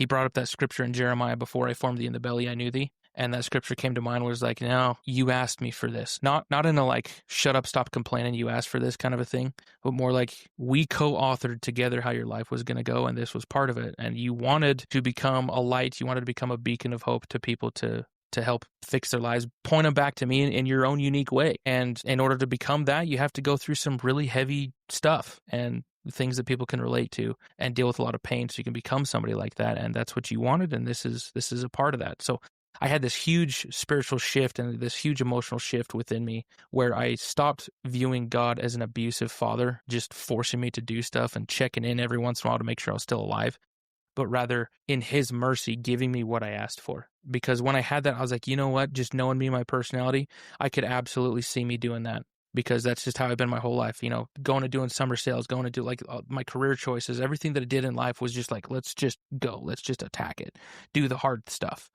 brought up that scripture in Jeremiah, before I formed thee in the belly, I knew thee. And that scripture came to mind, was like, no, you asked me for this. Not in a like, shut up, stop complaining, you asked for this kind of a thing, but more like we co-authored together how your life was going to go, and this was part of it. And you wanted to become a light, you wanted to become a beacon of hope to people to help fix their lives, point them back to me in your own unique way. And in order to become that, you have to go through some really heavy stuff and things that people can relate to and deal with a lot of pain so you can become somebody like that. And that's what you wanted. And this is a part of that. So I had this huge spiritual shift and this huge emotional shift within me where I stopped viewing God as an abusive father, just forcing me to do stuff and checking in every once in a while to make sure I was still alive, but rather in his mercy giving me what I asked for. Because when I had that, I was like, you know what? Just knowing me, my personality, I could absolutely see me doing that, because that's just how I've been my whole life. Going to doing summer sales, going to do like my career choices, everything that I did in life was just like, let's just go, let's just attack it, do the hard stuff,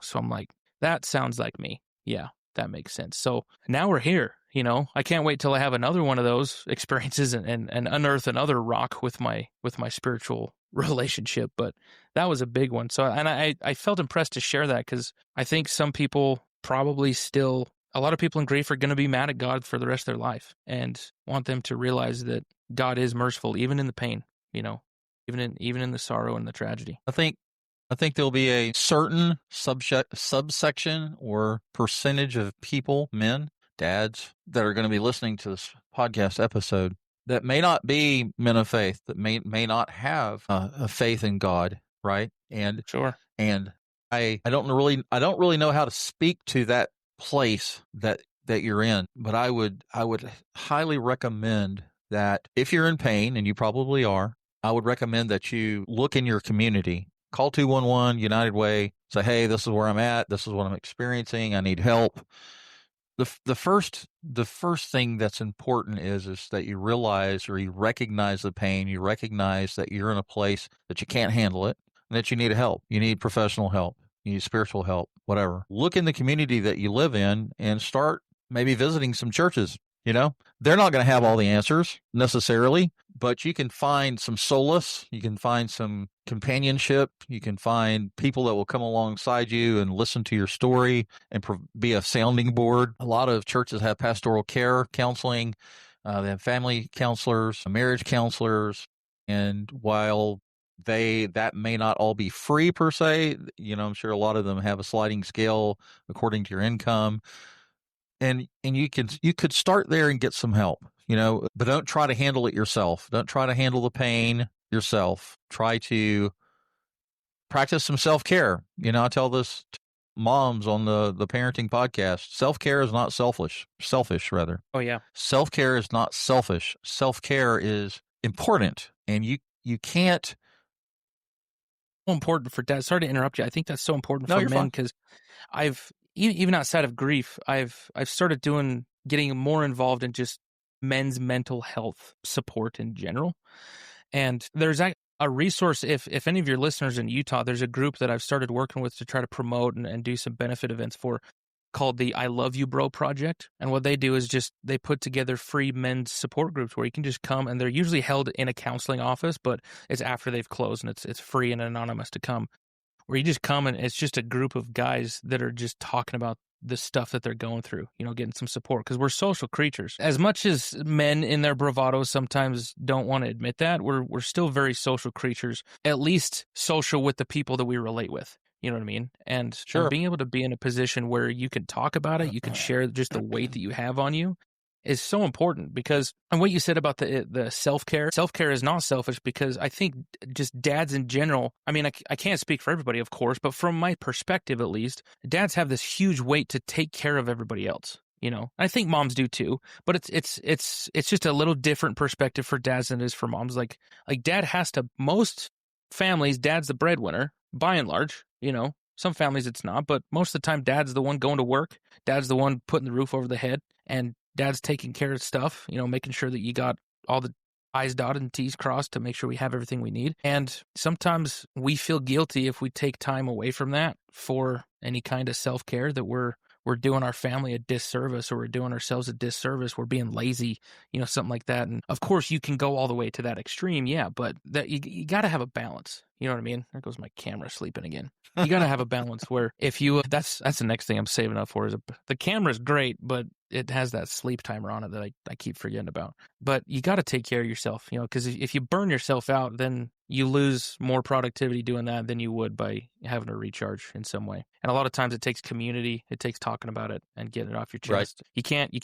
So I'm like, that sounds like me. Yeah, that makes sense. So now we're here. I can't wait till I have another one of those experiences and unearth another rock with my spiritual relationship. But that was a big one. So, and I felt impressed to share that, because I think some people probably still, a lot of people in grief are going to be mad at God for the rest of their life, and want them to realize that God is merciful, even in the pain, even in the sorrow and the tragedy. I think there'll be a certain subsection or percentage of people, men, dads, that are going to be listening to this podcast episode that may not be men of faith, that may not have a faith in God, right? And sure. And I don't really know how to speak to that place that you're in, but I would highly recommend that if you're in pain, and you probably are, I would recommend that you look in your community. Call 211 United Way. Say, hey, this is where I'm at. This is what I'm experiencing. I need help. The first thing that's important is that you realize, or you recognize the pain. You recognize that you're in a place that you can't handle it, and that you need help. You need professional help. You need spiritual help, whatever. Look in the community that you live in and start maybe visiting some churches. They're not going to have all the answers necessarily, but you can find some solace. You can find some companionship. You can find people that will come alongside you and listen to your story and be a sounding board. A lot of churches have pastoral care counseling. They have family counselors, marriage counselors. And while that may not all be free per se, I'm sure a lot of them have a sliding scale according to your income. And you could start there and get some help, but don't try to handle it yourself. Don't try to handle the pain yourself. Try to practice some self-care. I tell this to moms on the parenting podcast. Self-care is not selfish rather. Oh yeah. Self-care is not selfish. Self-care is important, and you can't. So important for dads. Sorry to interrupt you. I think that's so important No, for you're men, fine. because I've even outside of grief, I've started getting more involved in just men's mental health support in general. And there's a resource, if any of your listeners in Utah, there's a group that I've started working with to try to promote and do some benefit events for, called the I Love You Bro Project. And what they do is they put together free men's support groups where you can just come, and they're usually held in a counseling office, but it's after they've closed, and it's free and anonymous to come, where you just come and it's just a group of guys that are just talking about the stuff that they're going through, getting some support, because we're social creatures. As much as men in their bravado sometimes don't want to admit that, we're still very social creatures, at least social with the people that we relate with. You know what I mean? And, Sure. and being able to be in a position where you can talk about it, you can share just the weight that you have on you, is so important because, and what you said about the self-care is not selfish because I think just dads in general, I mean, I can't speak for everybody, of course, but from my perspective, at least, dads have this huge weight to take care of everybody else. I think moms do too, but it's just a little different perspective for dads than it is for moms. Like dad has to, most families, dad's the breadwinner by and large, some families it's not, but most of the time dad's the one going to work. Dad's the one putting the roof over the head, and dad's taking care of stuff, making sure that you got all the I's dotted and T's crossed to make sure we have everything we need. And sometimes we feel guilty if we take time away from that for any kind of self-care, that we're doing our family a disservice, or we're doing ourselves a disservice. We're being lazy, something like that. And of course you can go all the way to that extreme. Yeah. But that you got to have a balance. You know what I mean? There goes my camera sleeping again. You got to have a balance where if you, that's the next thing I'm saving up for, is the camera's great, but it has that sleep timer on it that I keep forgetting about. But you got to take care of yourself, because if you burn yourself out, then you lose more productivity doing that than you would by having to recharge in some way. And a lot of times it takes community, it takes talking about it and getting it off your chest. Right. You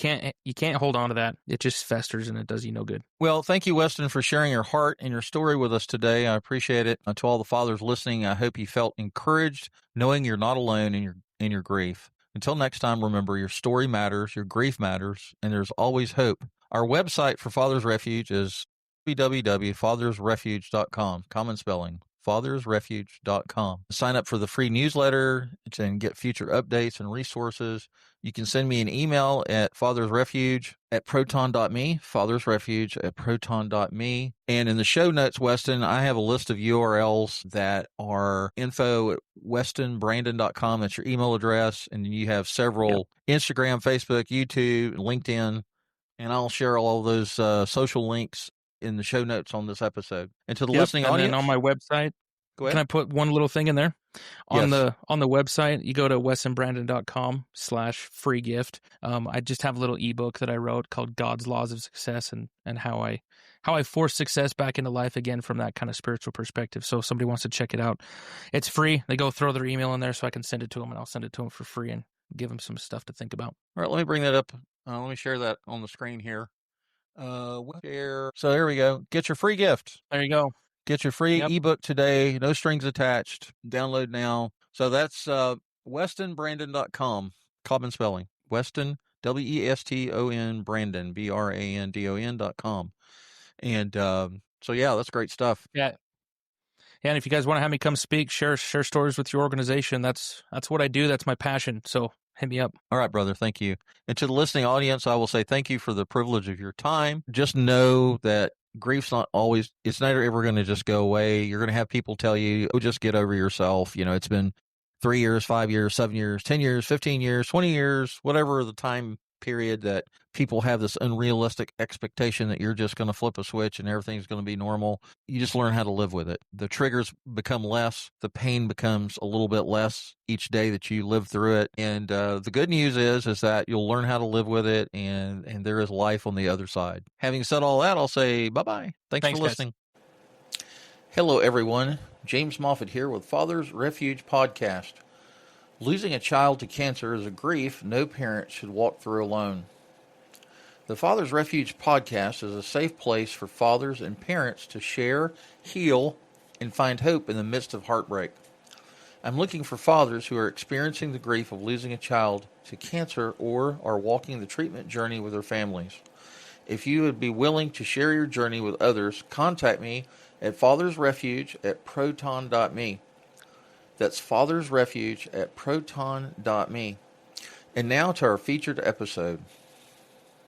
can't hold on to that. It just festers and it does you no good. Well, thank you, Weston, for sharing your heart and your story with us today. I appreciate it. To all the fathers listening, I hope you felt encouraged knowing you're not alone in your grief. Until next time, remember, your story matters, your grief matters, and there's always hope. Our website for Father's Refuge is www.fathersrefuge.com. Common spelling, fathersrefuge.com. Sign up for the free newsletter and get future updates and resources. You can send me an email at fathersrefuge@proton.me, fathersrefuge@proton.me. And in the show notes, Weston, I have a list of URLs that are info@westonbrandon.com. That's your email address. And you have several Instagram, Facebook, YouTube, LinkedIn. And I'll share all those social links in the show notes on this episode. And to the listening audience, and then on my website, go ahead. Can I put one little thing in there? On Yes. the website, you go to westonbrandon.com/free gift. I just have a little ebook that I wrote called God's Laws of Success, and how I force success back into life again from that kind of spiritual perspective. So if somebody wants to check it out, it's free. They go throw their email in there so I can send it to them, and I'll send it to them for free and give them some stuff to think about. All right, let me bring that up. Let me share that on the screen here. Share. So there we go. Get your free gift. There you go. Get your free ebook today. No strings attached. Download now. So that's westonbrandon.com. Common spelling. Weston, Weston, Brandon, Brandon.com. And so, yeah, that's great stuff. Yeah. Yeah, and if you guys want to have me come speak, share stories with your organization, that's what I do. That's my passion. So hit me up. All right, brother. Thank you. And to the listening audience, I will say thank you for the privilege of your time. Just know that grief's not always, it's not ever going to just go away. You're going to have people tell you, oh, just get over yourself. It's been 3 years, 5 years, 7 years, 10 years, 15 years, 20 years, whatever the time period that people have this unrealistic expectation that you're just going to flip a switch and everything's going to be normal. You just learn how to live with it. The triggers become less. The pain becomes a little bit less each day that you live through it. And the good news is that you'll learn how to live with it, and there is life on the other side. Having said all that, I'll say bye-bye. Thanks for listening. Guys. Hello, everyone. James Moffitt here with Father's Refuge Podcast. Losing a child to cancer is a grief no parent should walk through alone. The Father's Refuge podcast is a safe place for fathers and parents to share, heal, and find hope in the midst of heartbreak. I'm looking for fathers who are experiencing the grief of losing a child to cancer or are walking the treatment journey with their families. If you would be willing to share your journey with others, contact me at fathersrefuge@proton.me. That's fathersrefuge@proton.me. And now to our featured episode.